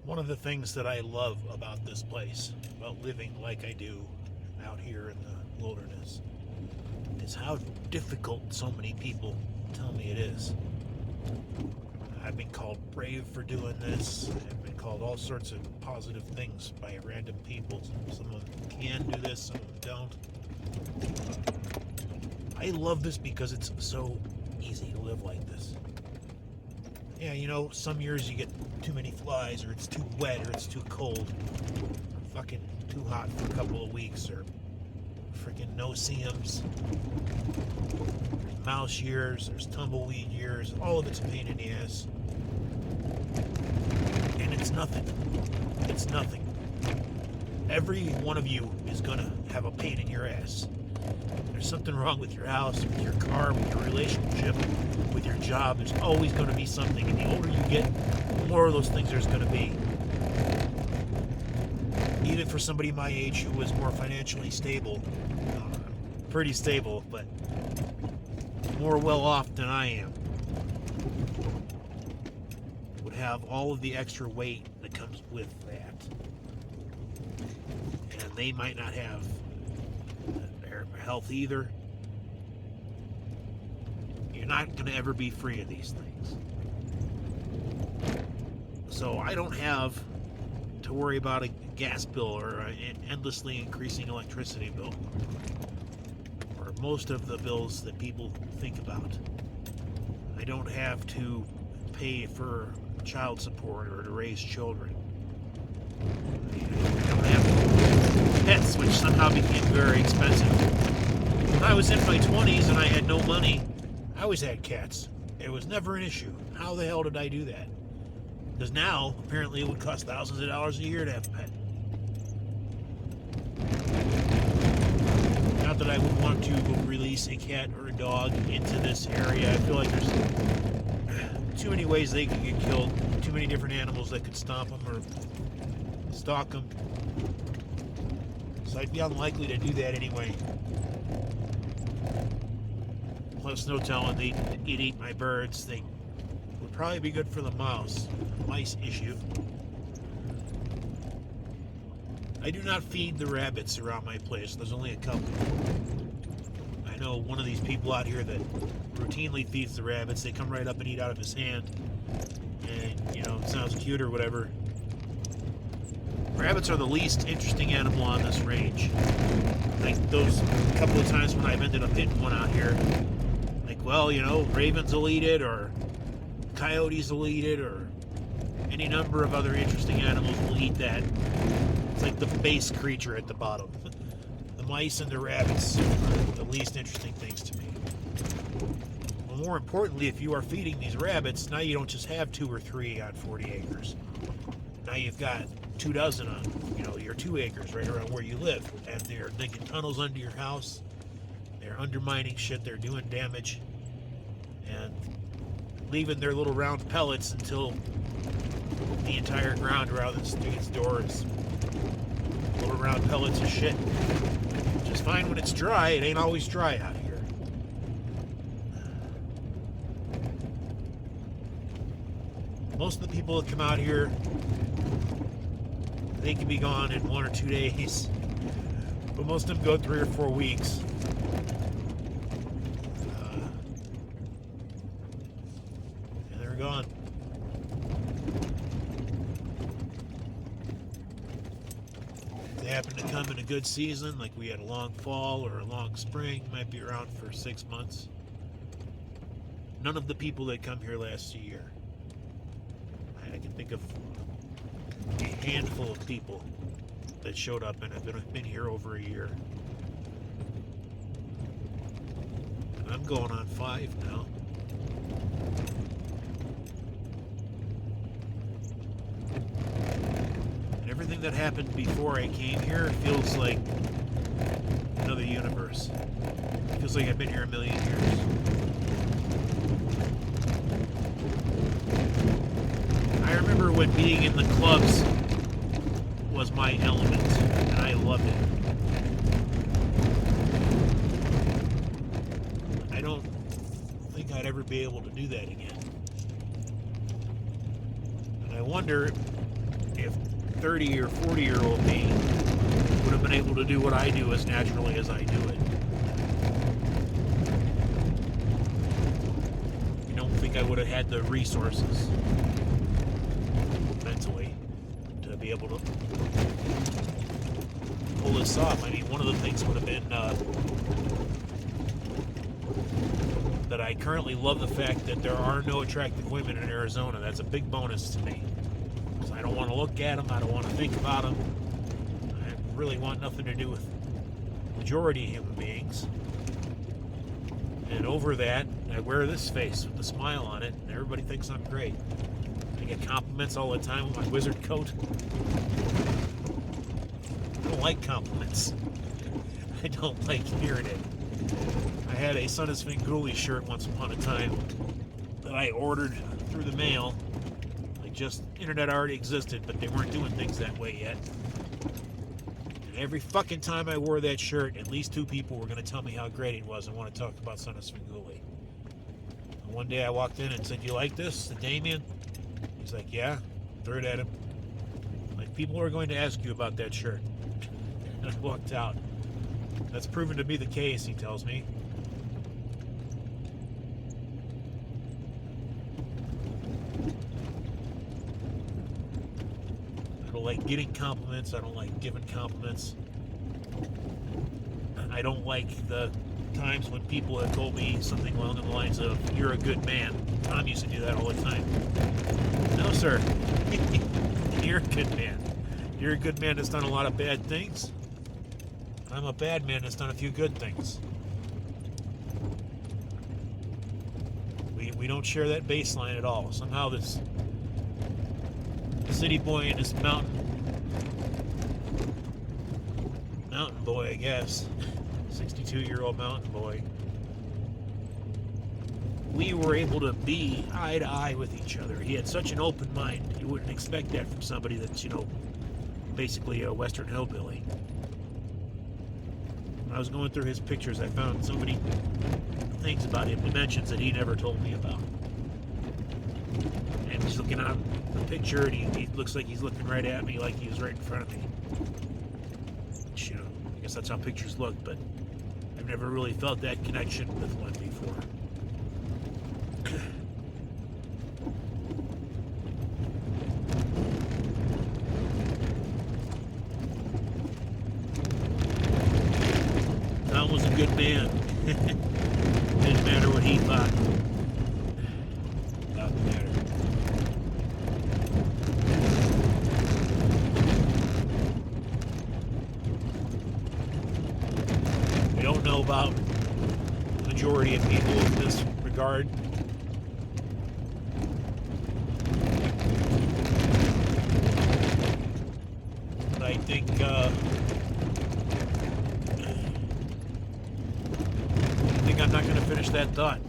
One of the things that I love about this place, about living like I do out here in the wilderness, is how difficult so many people tell me it is. I've been called brave for doing this. I've been called all sorts of positive things by random people. Some of them can do this, some of them don't. I love this because it's so easy to live like this. Yeah, some years you get too many flies, or it's too wet, or it's too cold, or fucking too hot for a couple of weeks, or freaking no-see-ums. There's mouse years, there's tumbleweed years, all of it's a pain in the ass. And it's nothing. It's nothing. Every one of you is gonna have a pain in your ass. There's something wrong with your house, with your car, with your relationship, with your job. There's always going to be something. And the older you get, the more of those things there's going to be. Even for somebody my age who was more financially stable, pretty stable, but more well off than I am, would have all of the extra weight that comes with that. And they might not have their health either. You're not going to ever be free of these things. So I don't have to worry about a gas bill or an endlessly increasing electricity bill, or most of the bills that people think about. I don't have to pay for child support or to raise children. I don't have pets, which somehow became very expensive. When I was in my 20s and I had no money, I always had cats. It was never an issue. How the hell did I do that? Because now, apparently, it would cost thousands of dollars a year to have a pet. Not that I would want to release a cat or a dog into this area. I feel like there's too many ways they could get killed, too many different animals that could stomp them or stalk them. So I'd be unlikely to do that anyway. Plus, no telling, they'd eat my birds. They would probably be good for the mice issue. I do not feed the rabbits around my place. There's only a couple. I know one of these people out here that routinely feeds the rabbits. They come right up and eat out of his hand. And, it sounds cute or whatever. Rabbits are the least interesting animal on this range. Like those couple of times when I've ended up hitting one out here. Ravens will eat it, or coyotes will eat it, or any number of other interesting animals will eat that. It's like the base creature at the bottom. The mice and the rabbits are the least interesting things to me. Well, more importantly, if you are feeding these rabbits, now you don't just have 2 or 3 on 40 acres. Now you've got 2 dozen on, your 2 acres right around where you live. And they're digging tunnels under your house. They're undermining shit. They're doing damage. And leaving their little round pellets until the entire ground around the street's door is little round pellets of shit. Which is fine when it's dry. It ain't always dry out here. Most of the people that come out here, they can be gone in 1 or 2 days. But most of them go 3 or 4 weeks. And they're gone. If they happen to come in a good season, like we had a long fall or a long spring, might be around for 6 months. None of the people that come here last a year. I can think of a handful of people that showed up and have been here over a year. And I'm going on 5 now. And everything that happened before I came here feels like another universe. It feels like I've been here a million years. I remember when being in the clubs was my element, and I loved it. I don't think I'd ever be able to do that again. And I wonder if 30 or 40-year-old me would have been able to do what I do as naturally as I do it. I don't think I would have had the resources mentally to be able to pull this off. I mean, one of the things would have been that I currently love the fact that there are no attractive women in Arizona. That's a big bonus to me. Because I don't want to look at them. I don't want to think about them. I really want nothing to do with the majority of human beings. And over that, I wear this face with a smile on it, and everybody thinks I'm great. I get compliments all the time with my wizard coat. I don't like compliments. I don't like hearing it. I had a Son of Svengoolie shirt once upon a time that I ordered through the mail. Like, just internet already existed, but they weren't doing things that way yet. And every fucking time I wore that shirt, at least 2 people were going to tell me how great it was and want to talk about Son of Svengoolie. And one day I walked in and said, "You like this?" to Damien. He's like, "Yeah." Threw it at him. Like, people are going to ask you about that shirt. And I walked out. That's proven to be the case, he tells me. I don't like getting compliments. I don't like giving compliments. I don't like the times when people have told me something along the lines of, "You're a good man." Tom used to do that all the time. No, sir. You're a good man. You're a good man that's done a lot of bad things. I'm a bad man that's done a few good things. We don't share that baseline at all. Somehow this city boy and this mountain boy, I guess, 62-year-old mountain boy, we were able to be eye to eye with each other. He had such an open mind. You wouldn't expect that from somebody that's, basically a Western hillbilly. When I was going through his pictures, I found so many things about him, dimensions that he never told me about. And he's looking at the picture, and he looks like he's looking right at me, like he was right in front of me. Which, I guess that's how pictures look, but I've never really felt that connection with one before. Tom was a good man. Didn't matter what he thought. Doesn't matter. We don't know about the majority of people in this regard. But I think I'm not going to finish that thought.